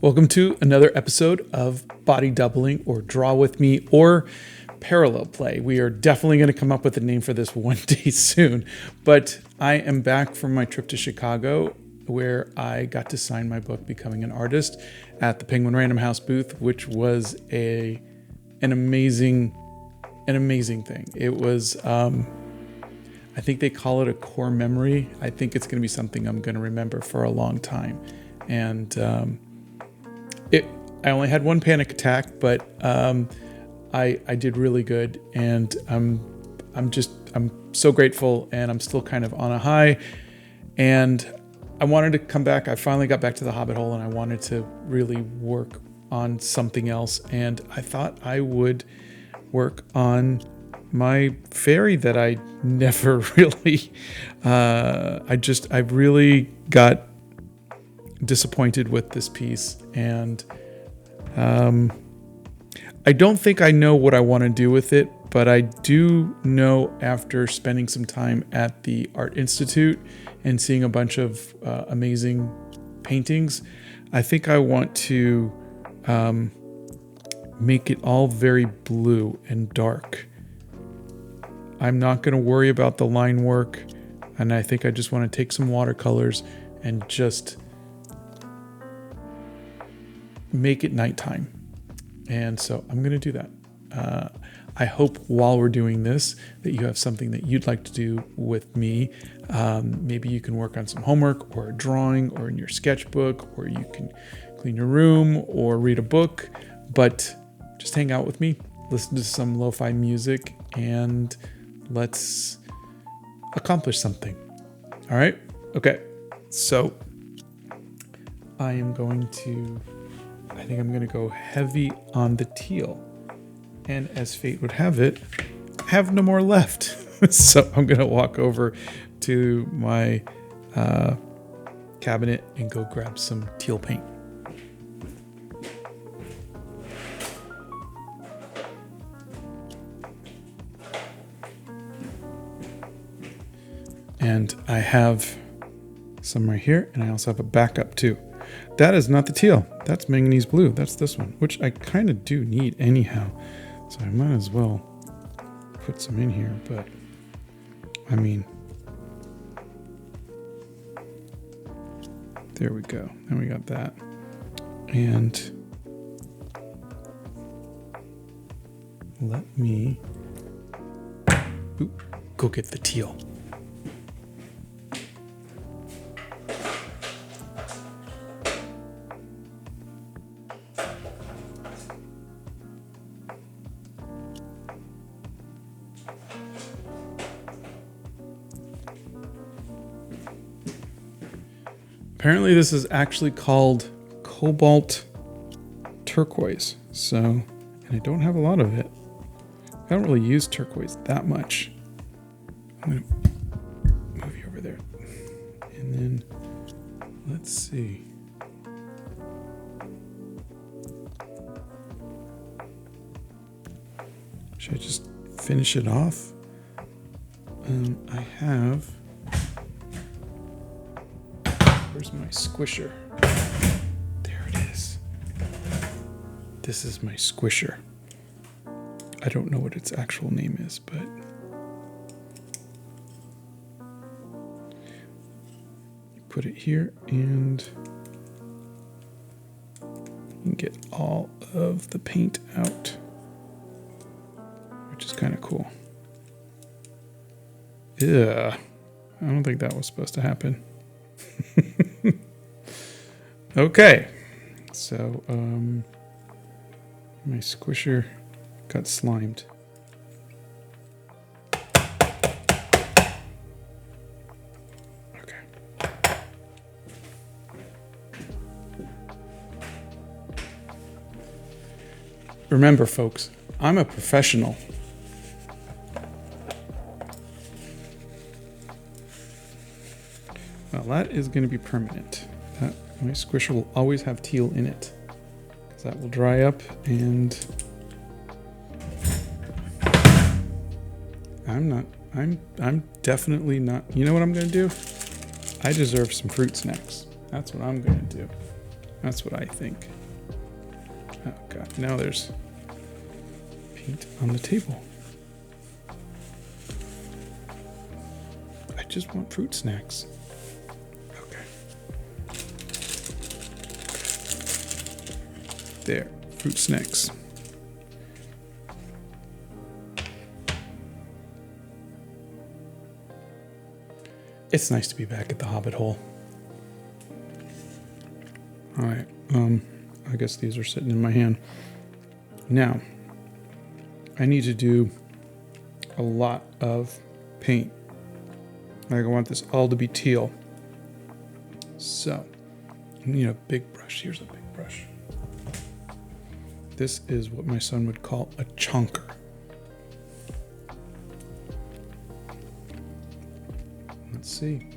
Welcome to another episode of Body Doubling or Draw With Me or Parallel Play. We are definitely going to come up with a name for this one day soon, but I am back from my trip to Chicago where I got to sign my book, Becoming an Artist, at the Penguin Random House booth, which was an amazing thing. It was, I think they call it a core memory. I think it's going to be something I'm going to remember for a long time. And I only had one panic attack, but I did really good, and I'm so grateful, and I'm still kind of on a high. And I wanted to come back. I finally got back to the Hobbit hole, and I wanted to really work on something else. And I thought I would work on my fairy that I never really. I really got disappointed with this piece, and I don't think I know what I want to do with it, but I do know after spending some time at the Art Institute and seeing a bunch of amazing paintings, I think I want to make it all very blue and dark. I'm not going to worry about the line work, and I think I just want to take some watercolors and just make it nighttime. And so I'm going to do that. I hope while we're doing this that you have something that you'd like to do with me. Maybe you can work on some homework or a drawing or in your sketchbook, or you can clean your room or read a book, but just hang out with me, listen to some lo-fi music, and let's accomplish something. All right? Okay. So I think I'm going to go heavy on the teal. And as fate would have it, I have no more left. So I'm going to walk over to my cabinet and go grab some teal paint. And I have some right here, and I also have a backup too. That is not the teal. That's manganese blue. That's this one, which I kind of do need anyhow. So I might as well put some in here, but I mean, there we go. Then we got that. And let me go get the teal. Apparently this is actually called cobalt turquoise. So, and I don't have a lot of it. I don't really use turquoise that much. I'm going to move you over there. And then let's see. Should I just finish it off? I have... Where's my squisher? There it is. This is my squisher. I don't know what its actual name is, but you put it here and you can get all of the paint out, which is kind of cool. Yeah, I don't think that was supposed to happen. Okay, so my squisher got slimed. Okay. Remember, folks, I'm a professional. Well, that is going to be permanent. My squisher will always have teal in it, because that will dry up, and I'm definitely not. You know what I'm going to do? I deserve some fruit snacks. That's what I'm going to do. That's what I think. Oh God, now there's paint on the table. I just want fruit snacks. Okay. There, fruit snacks. It's nice to be back at the Hobbit hole. All right, I guess these are sitting in my hand. Now, I need to do a lot of paint. I want this all to be teal. So, I need a big brush. Here's a big brush. This is what my son would call a chunker. Let's see.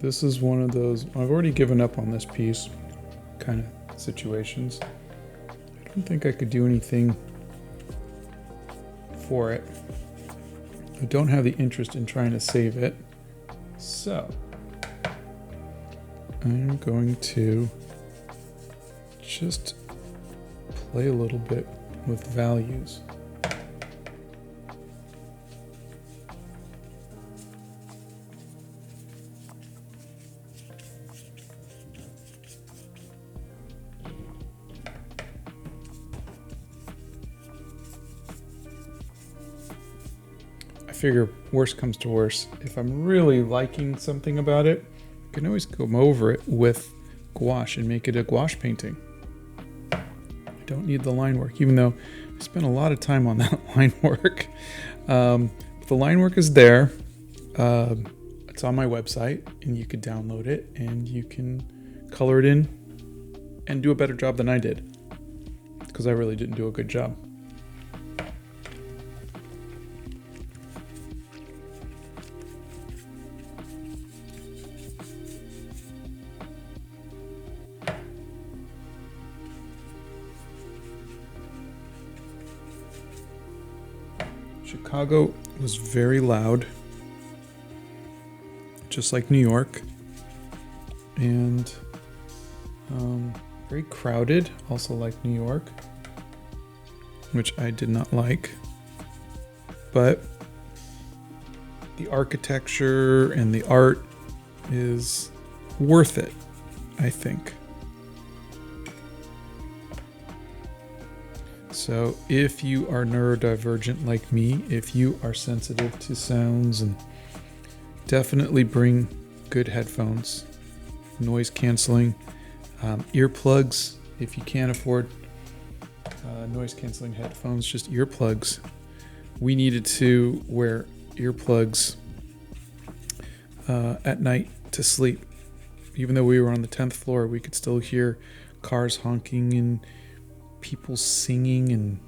This is one of those, I've already given up on this piece kind of situations. I don't think I could do anything for it. I don't have the interest in trying to save it. So, I'm going to just play a little bit with values. I figure worst comes to worst, if I'm really liking something about it, I can always go over it with gouache and make it a gouache painting. I don't need the line work, even though I spent a lot of time on that line work. The line work is there. It's on my website, and you could download it, and you can color it in and do a better job than I did, because I really didn't do a good job. Chicago was very loud, just like New York, and very crowded, also like New York, which I did not like. But the architecture and the art is worth it, I think. So if you are neurodivergent like me, if you are sensitive to sounds, and definitely bring good headphones, noise canceling, earplugs. If you can't afford noise canceling headphones, just earplugs. We needed to wear earplugs at night to sleep. Even though we were on the 10th floor, we could still hear cars honking and people singing and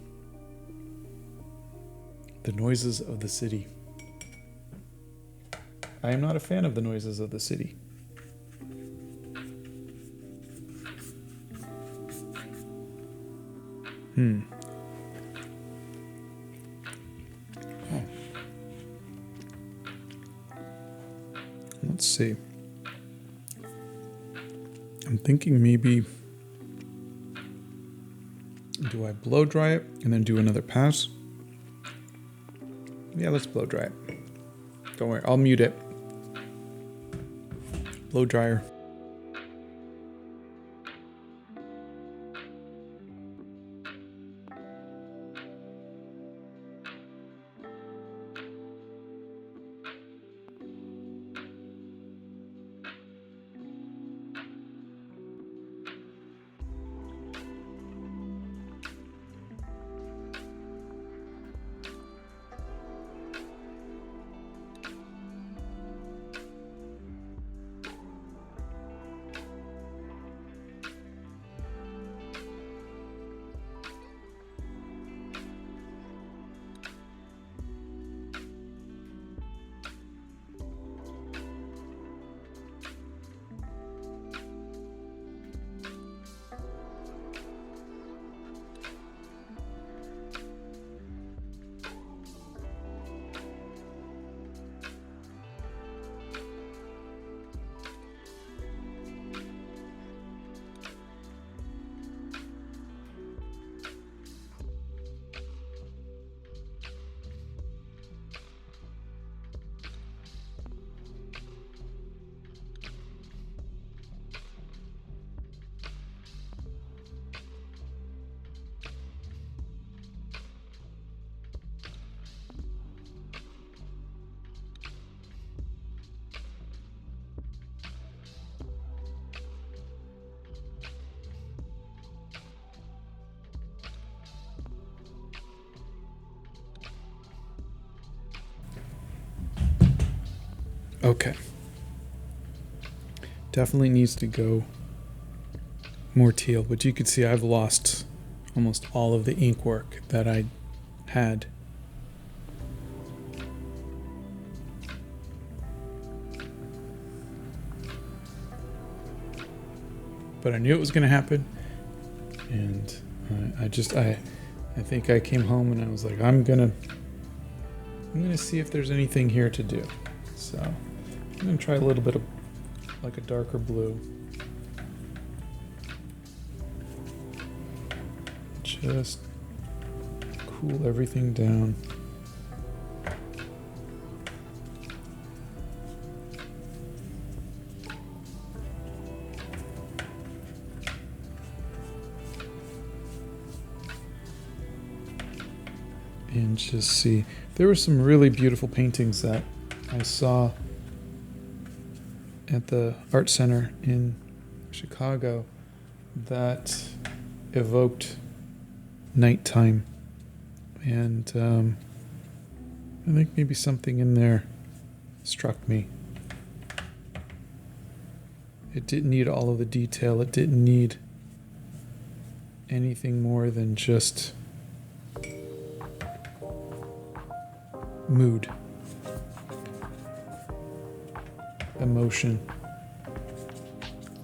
the noises of the city. I am not a fan of the noises of the city. Oh. Let's see. I'm thinking maybe, do I blow dry it and then do another pass? Yeah, let's blow dry it. Don't worry, I'll mute it. Blow dryer. Okay. Definitely needs to go more teal, but you can see I've lost almost all of the ink work that I had. But I knew it was going to happen, and I think I came home and I was like, I'm gonna see if there's anything here to do. So I'm gonna try a little bit of like a darker blue. Just cool everything down. And just see, there were some really beautiful paintings that I saw at the art center in Chicago that evoked nighttime, and I think maybe something in there struck me. It didn't need all of the detail. It didn't need anything more than just mood, emotion.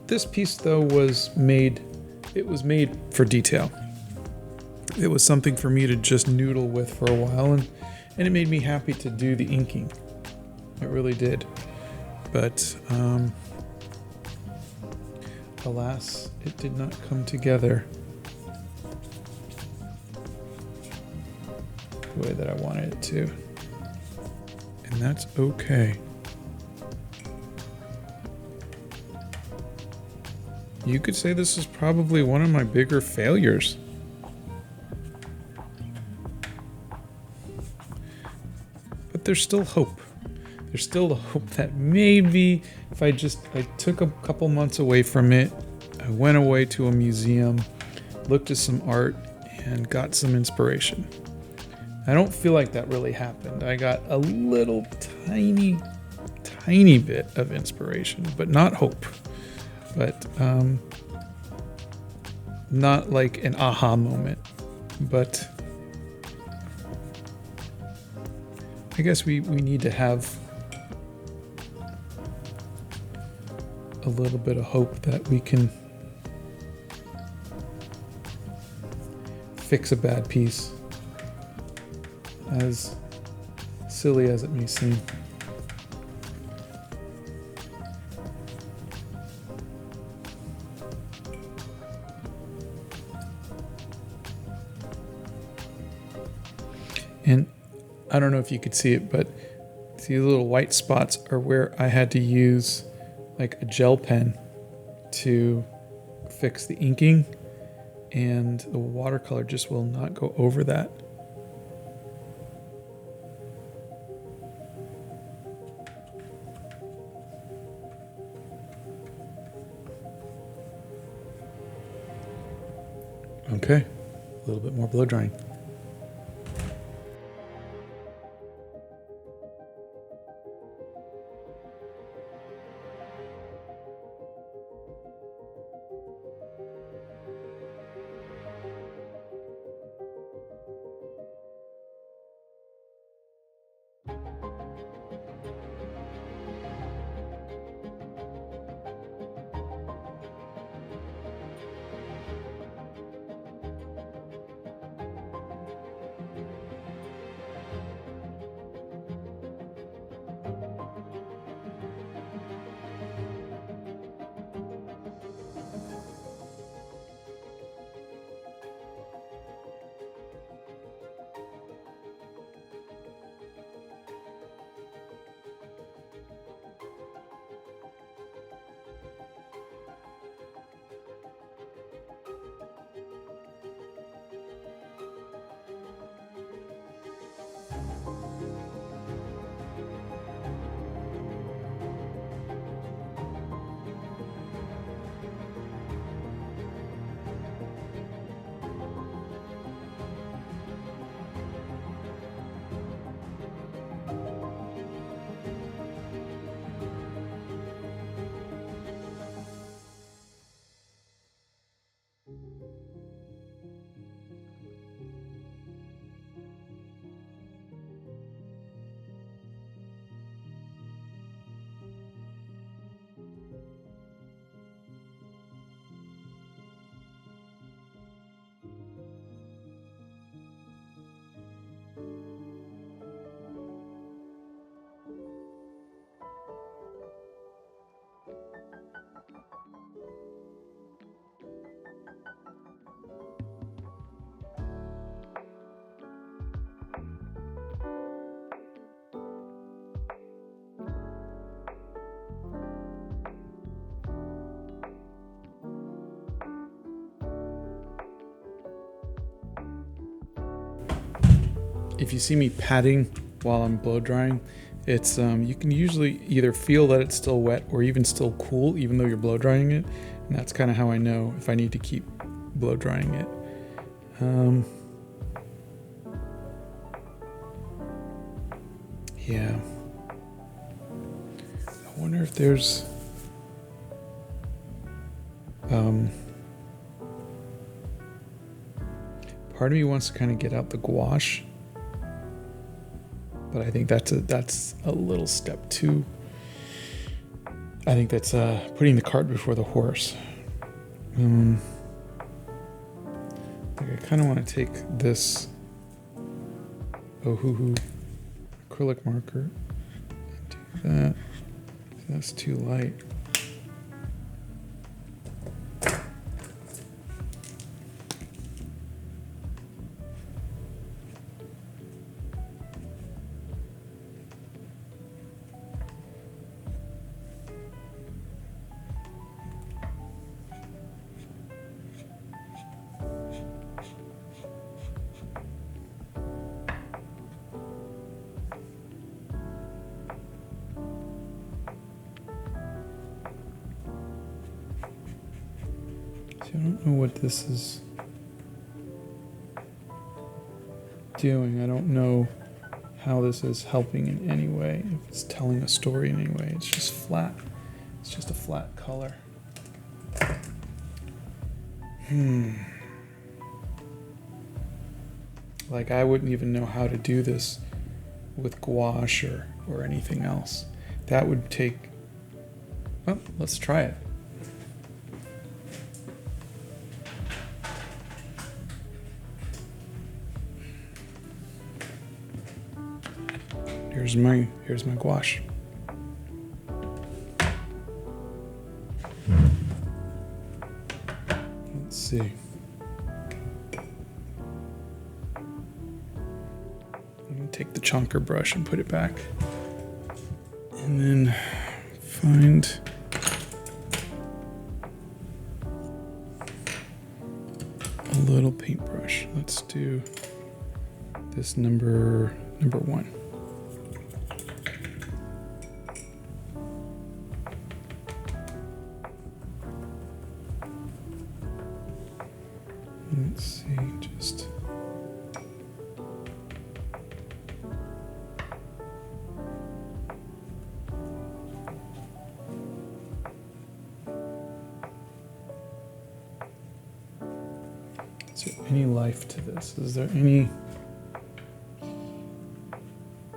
This piece, though, was made for detail. It was something for me to just noodle with for a while, and it made me happy to do the inking. It really did. But alas, it did not come together the way that I wanted it to. And that's okay. You could say this is probably one of my bigger failures. But there's still hope. There's still the hope that maybe if I took a couple months away from it, I went away to a museum, looked at some art, and got some inspiration. I don't feel like that really happened. I got a little tiny bit of inspiration, but not hope. But not like an aha moment. But I guess we need to have a little bit of hope that we can fix a bad piece, as silly as it may seem. And I don't know if you could see it, but see the little white spots are where I had to use like a gel pen to fix the inking, and the watercolor just will not go over that. Okay, a little bit more blow drying. if you see me patting while I'm blow drying, it's you can usually either feel that it's still wet or even still cool, even though you're blow drying it. And that's kind of how I know if I need to keep blow drying it. Yeah. I wonder if there's part of me wants to kind of get out the gouache, but I think that's a little step too. I think that's putting the cart before the horse. I kind of want to take this acrylic marker and do that. That's too light. I don't know what this is doing. I don't know how this is helping in any way, if it's telling a story in any way. It's just flat. It's just a flat color. Like I wouldn't even know how to do this with gouache or anything else. That would take... Well, let's try it. Here's my gouache. Let's see. I'm gonna take the chonker brush and put it back. And then find a little paintbrush. Let's do this number 1. Let's see, just is there any life to this? Is there any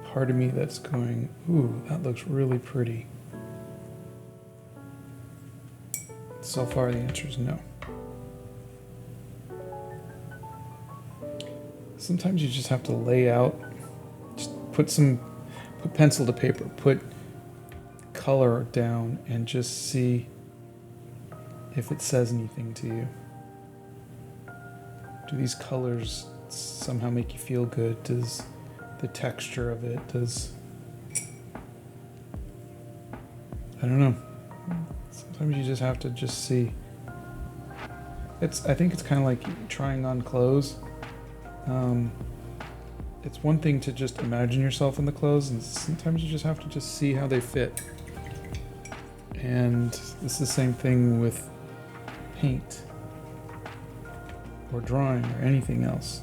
part of me that's going, ooh, that looks really pretty? So far the answer is no. Sometimes you just have to lay out, just put pencil to paper, put color down and just see if it says anything to you. Do these colors somehow make you feel good? Does the texture of it, I don't know. Sometimes you just have to just see. I think it's kind of like trying on clothes. It's one thing to just imagine yourself in the clothes, and sometimes you just have to just see how they fit. And it's the same thing with paint or drawing or anything else.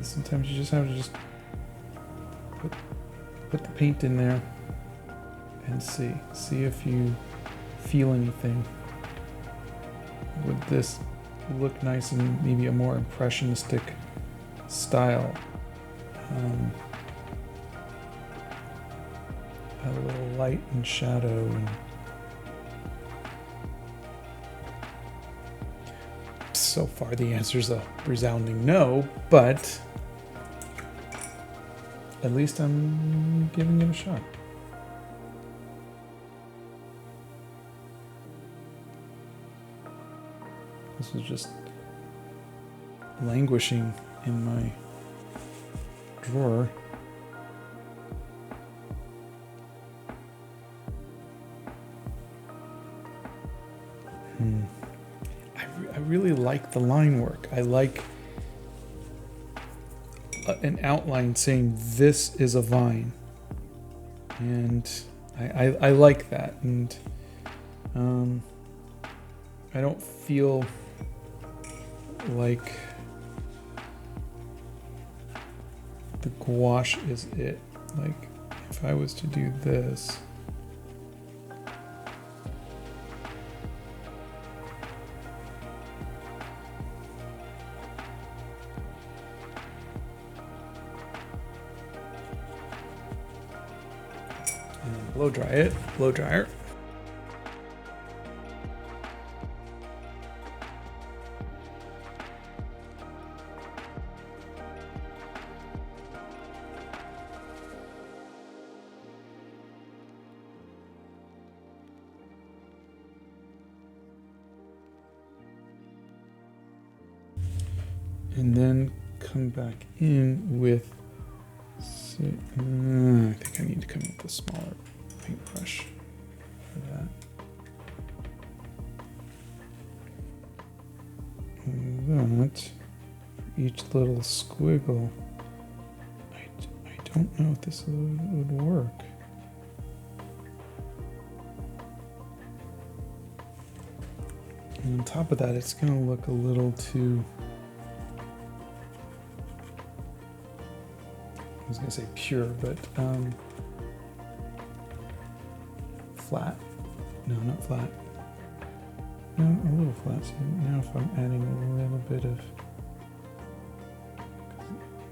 Sometimes you just have to just put the paint in there and see if you feel anything. Would this look nice in maybe a more impressionistic style? A little light and shadow, and so far the answer's a resounding no, but at least I'm giving it a shot. This is just languishing in my drawer. I really like the line work. I like an outline saying this is a vine, and I like that, and I don't feel like the gouache is it. Like if I was to do this, and then blow dry it, blow dryer. And then come back in with, I think I need to come in with a smaller paintbrush for that. And that, for each little squiggle, I don't know if this would work. And on top of that, it's going to look a little too, I was going to say pure, but flat. No, not flat. No, a little flat. So now if I'm adding a little bit of,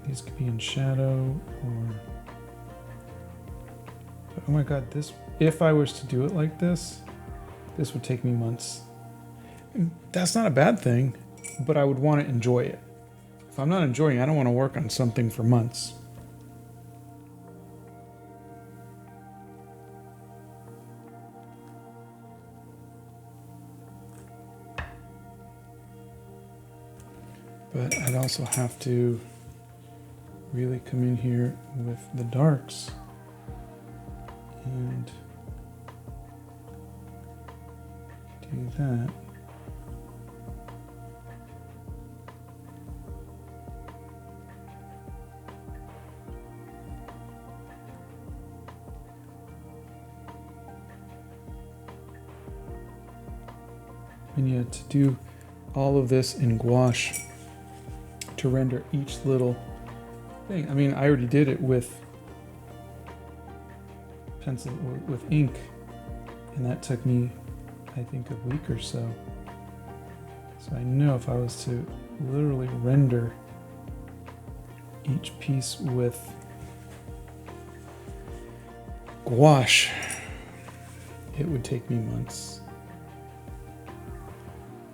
these could be in shadow, or, but oh my God, this, if I was to do it like this would take me months. And that's not a bad thing, but I would want to enjoy it. If I'm not enjoying it, I don't want to work on something for months. But I'd also have to really come in here with the darks and do that. And yet to do all of this in gouache, to render each little thing. I mean, I already did it with pencil or with ink, and that took me, I think, a week or so. So I know if I was to literally render each piece with gouache, it would take me months.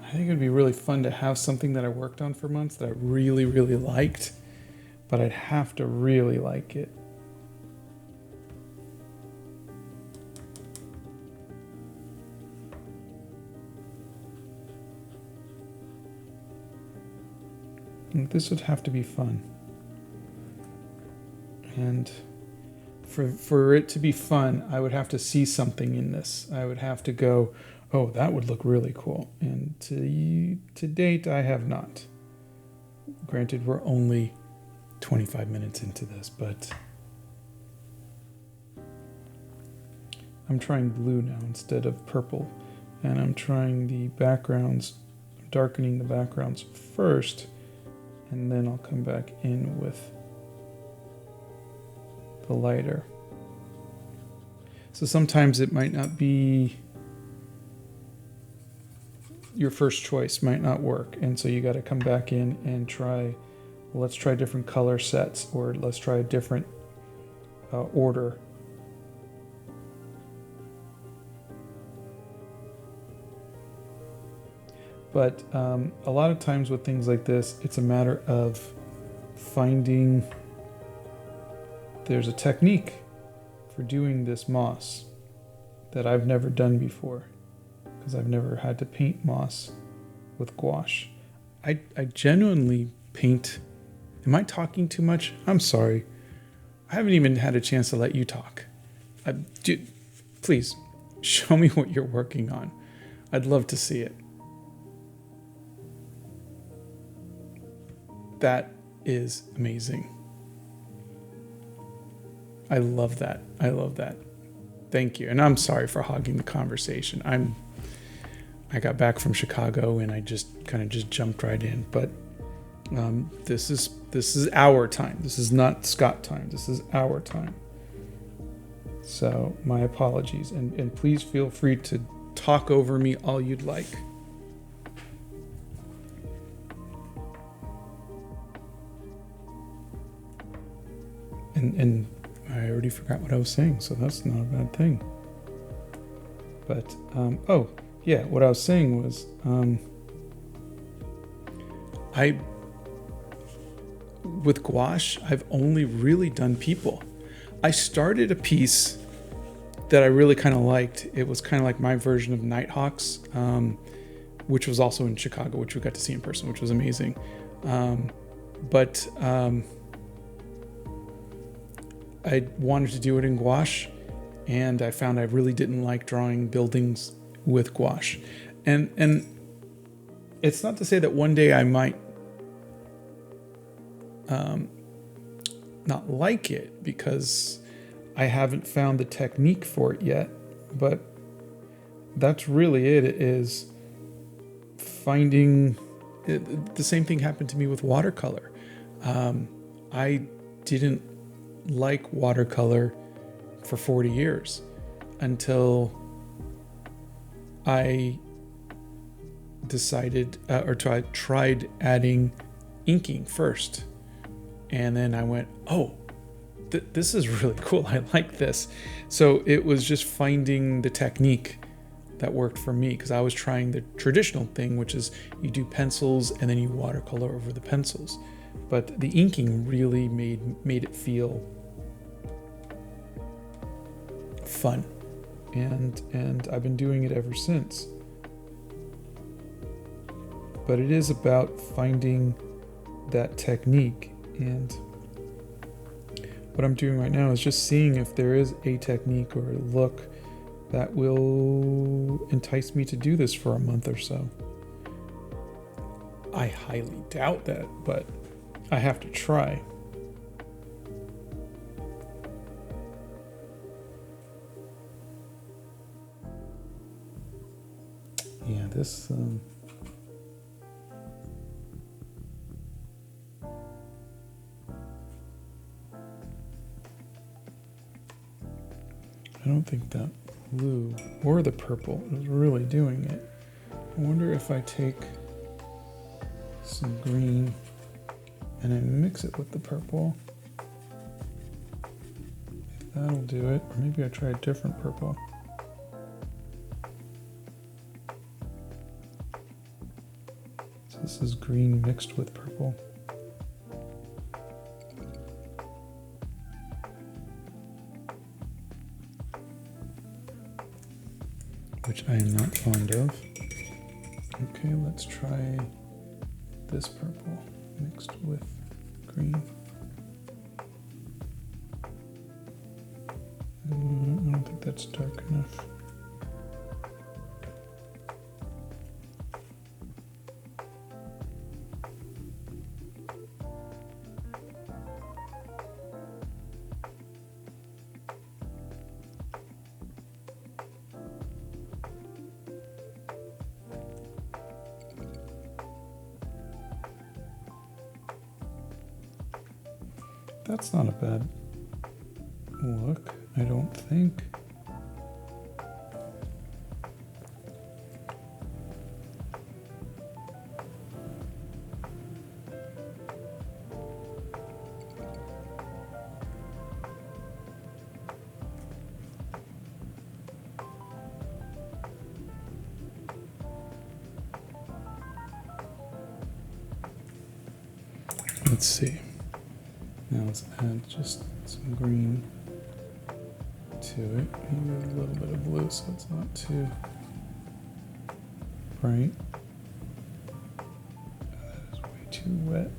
I think it'd be really fun to have something that I worked on for months that I really, really liked, but I'd have to really like it. And this would have to be fun. And for it to be fun, I would have to see something in this. I would have to go, oh, that would look really cool. And to date, I have not. Granted, we're only 25 minutes into this, but I'm trying blue now instead of purple. And I'm trying the backgrounds, darkening the backgrounds first, and then I'll come back in with the lighter. So sometimes it might not be, your first choice might not work, and so you got to come back in and try, well, let's try different color sets, or let's try a different order. But a lot of times with things like this, it's a matter of finding, there's a technique for doing this moss that I've never done before, because I've never had to paint moss with gouache. I genuinely paint. Am I talking too much? I'm sorry. I haven't even had a chance to let you talk. Please, show me what you're working on. I'd love to see it. That is amazing. I love that. I love that. Thank you. And I'm sorry for hogging the conversation. I got back from Chicago and I just kind of just jumped right in. But this is our time. This is not Scott time. This is our time. So my apologies. And please feel free to talk over me all you'd like. And I already forgot what I was saying, so that's not a bad thing. But, oh, yeah, what I was saying was, with gouache, I've only really done people. I started a piece that I really kind of liked. It was kind of like my version of Nighthawks, which was also in Chicago, which we got to see in person, which was amazing. But I wanted to do it in gouache, and I found I really didn't like drawing buildings with gouache. And it's not to say that one day I might not like it, because I haven't found the technique for it yet, but that's really it. It is finding it. The same thing happened to me with watercolor. I didn't like watercolor for 40 years until I decided tried adding inking first, and then I went, oh, this is really cool. I like this. So it was just finding the technique that worked for me, because I was trying the traditional thing, which is you do pencils and then you watercolor over the pencils. But the inking really made it feel fun, and I've been doing it ever since. But it is about finding that technique, and what I'm doing right now is just seeing if there is a technique or a look that will entice me to do this for a month or so. I highly doubt that, but I have to try. Yeah, this I don't think that blue or the purple is really doing it. I wonder if I take some green and I mix it with the purple, if that'll do it. Or maybe I try a different purple. So this is green mixed with purple. Which I am not fond of. Okay, let's try this purple mixed with green. I don't think that's dark enough. That's not a bad look, I don't think. Let's see. Now let's add just some green to it. Maybe a little bit of blue so it's not too bright. That is way too wet.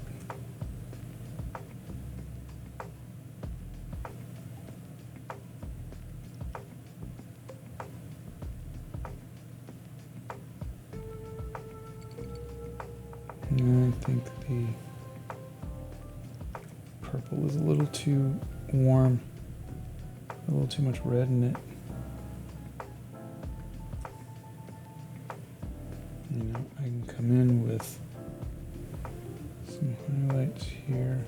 And I think the purple is a little too warm A little too much red in it. You know, I can come in with some highlights here.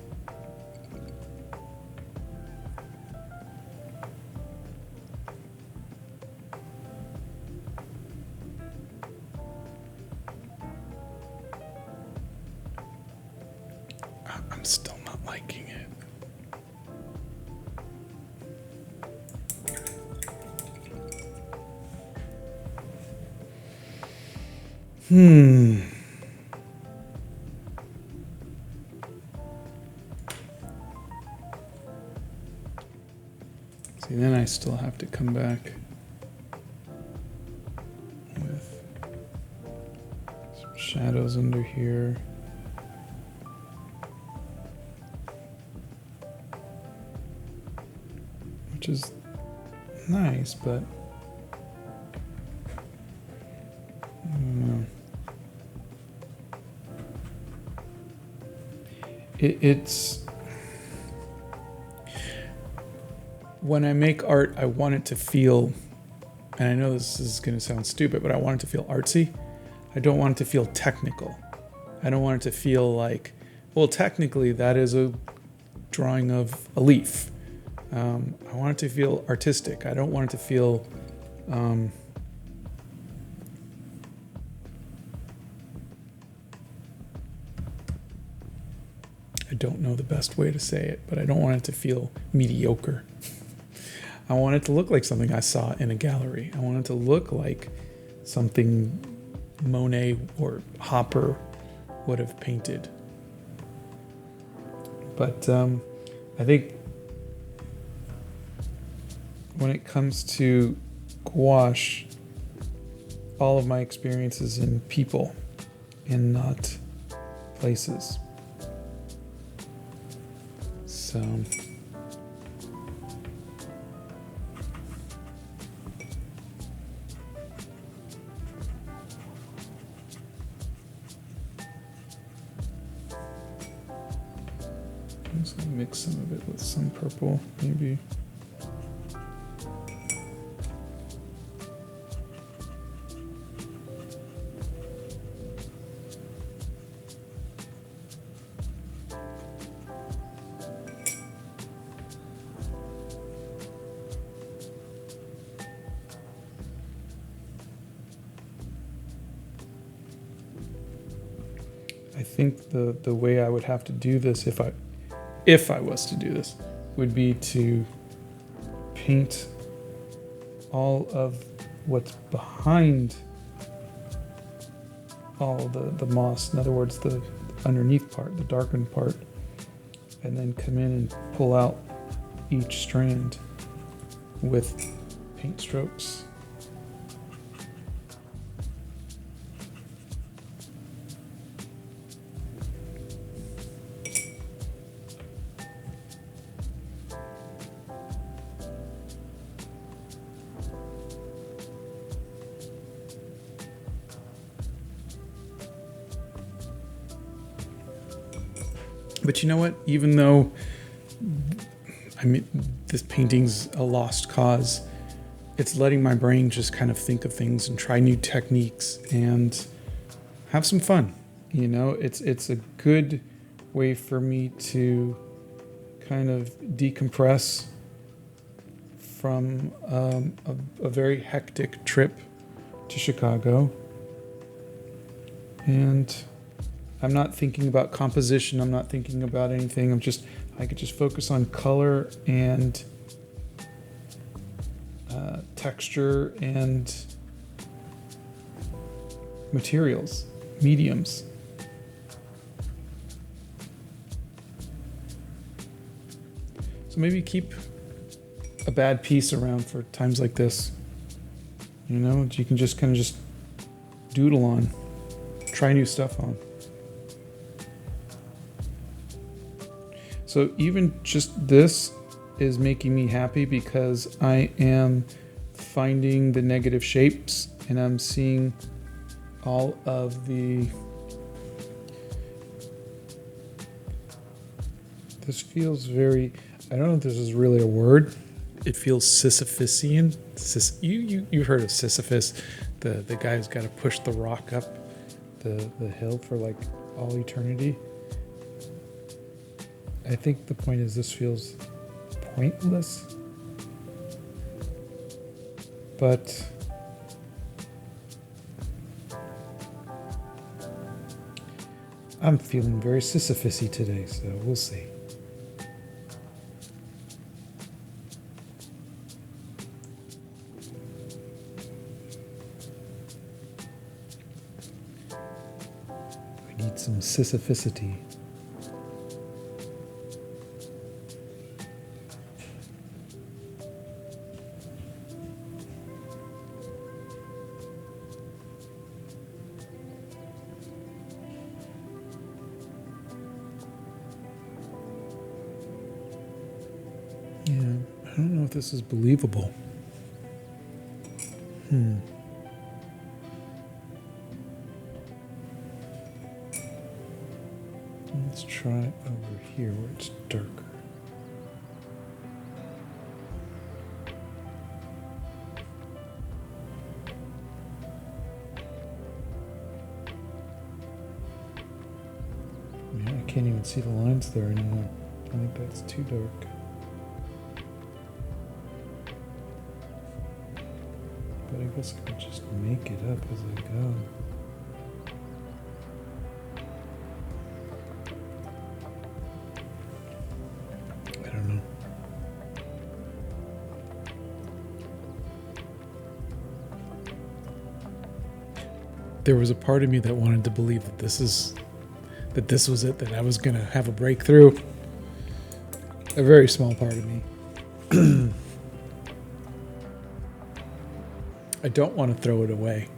I'm still not liking it. See, then I still have to come back with some shadows under here. Which is nice, but I don't know. It's when I make art, I want it to feel, and I know this is going to sound stupid, but I want it to feel artsy. I don't want it to feel technical. I don't want it to feel like, well, technically that is a drawing of a leaf. I want it to feel artistic. I don't want it to feel I don't know the best way to say it, but I don't want it to feel mediocre. I want it to look like something I saw in a gallery. I want it to look like something Monet or Hopper would have painted. But I think when it comes to gouache, all of my experiences in people and not places. So I'm just gonna mix some of it with some purple, maybe. I think the way I would have to do this if I was to do this would be to paint all of what's behind all the moss. In other words, the underneath part, the darkened part, and then come in and pull out each strand with paint strokes. But you know what? Even though, I mean, this painting's a lost cause, it's letting my brain just kind of think of things and try new techniques and have some fun. You know, it's a good way for me to kind of decompress from a very hectic trip to Chicago. And I'm not thinking about composition. I'm not thinking about anything. I could just focus on color and texture and materials, mediums. So maybe keep a bad piece around for times like this. You know, you can just kind of just doodle on, try new stuff on. So even just this is making me happy because I am finding the negative shapes and I'm seeing all of this feels very, I don't know if this is really a word, it feels Sisyphusian. You've heard of Sisyphus, the guy who's got to push the rock up the hill for like all eternity. I think the point is this feels pointless, but I'm feeling very Sisyphus-y today, so we'll see. We need some Sisyphicity. I don't know if this is believable. Let's try over here where it's darker. Yeah, I can't even see the lines there anymore. I think that's too dark. But I guess I could just make it up as I go. I don't know. There was a part of me that wanted to believe that this was it, that I was going to have a breakthrough. A very small part of me. I don't want to throw it away.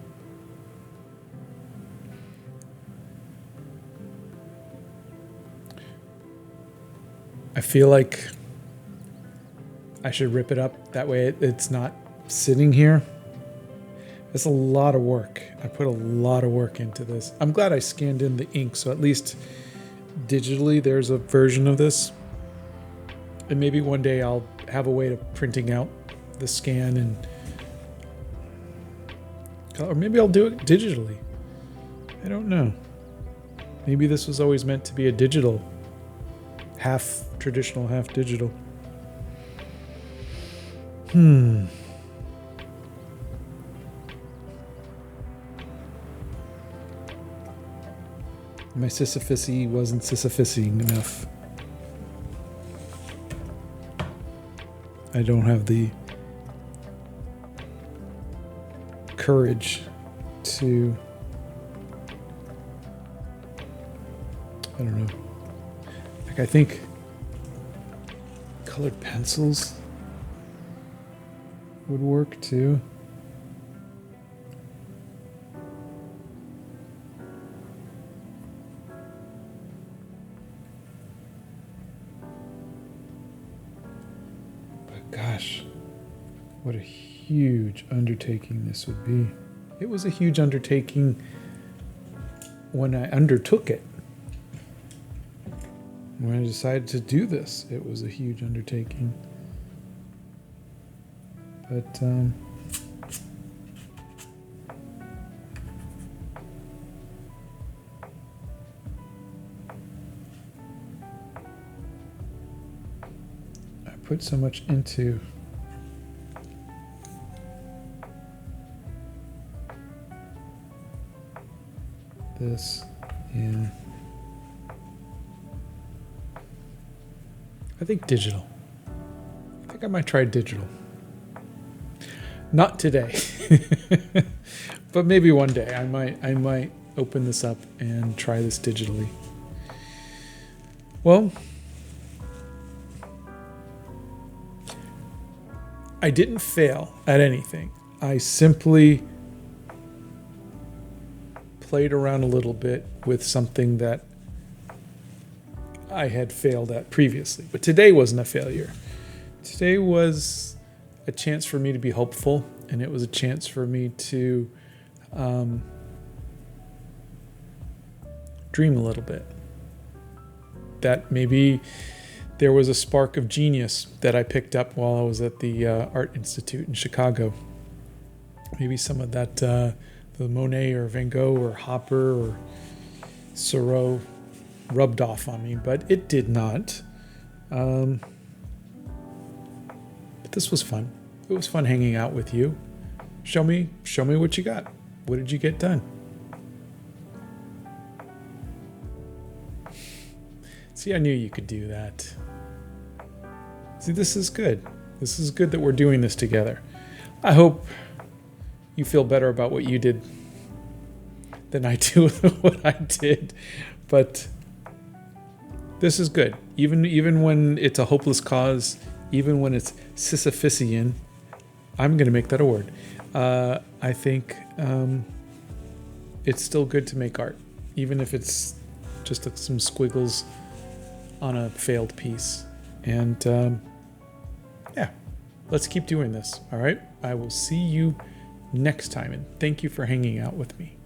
I feel like I should rip it up. That way it's not sitting here. It's a lot of work. I put a lot of work into this. I'm glad I scanned in the ink, so at least digitally there's a version of this. And maybe one day I'll have a way of printing out the scan and... Or maybe I'll do it digitally. I don't know. Maybe this was always meant to be a digital. Half traditional, half digital. My Sisyphus-y wasn't Sisyphus-ing enough. I don't have the courage to, I don't know. Like, I think colored pencils would work too. But gosh, what a huge undertaking this would be. It was a huge undertaking when I undertook it. When I decided to do this, it was a huge undertaking. But I put so much into this, yeah. I think digital. I think I might try digital. Not today, but maybe one day I might open this up and try this digitally. Well, I didn't fail at anything. I simply played around a little bit with something that I had failed at previously. But today wasn't a failure. Today was a chance for me to be hopeful, and it was a chance for me to dream a little bit. That maybe there was a spark of genius that I picked up while I was at the Art Institute in Chicago. Maybe some of that, the Monet or Van Gogh or Hopper or Thoreau rubbed off on me, but it did not. But this was fun. It was fun hanging out with you. Show me what you got. What did you get done? See, I knew you could do that. See, this is good. This is good that we're doing this together. I hope you feel better about what you did than I do with what I did. But this is good. Even when it's a hopeless cause, even when it's Sisyphusian, I'm going to make that a word. I think it's still good to make art, even if it's just some squiggles on a failed piece. And yeah, let's keep doing this. All right. I will see you next time. And thank you for hanging out with me.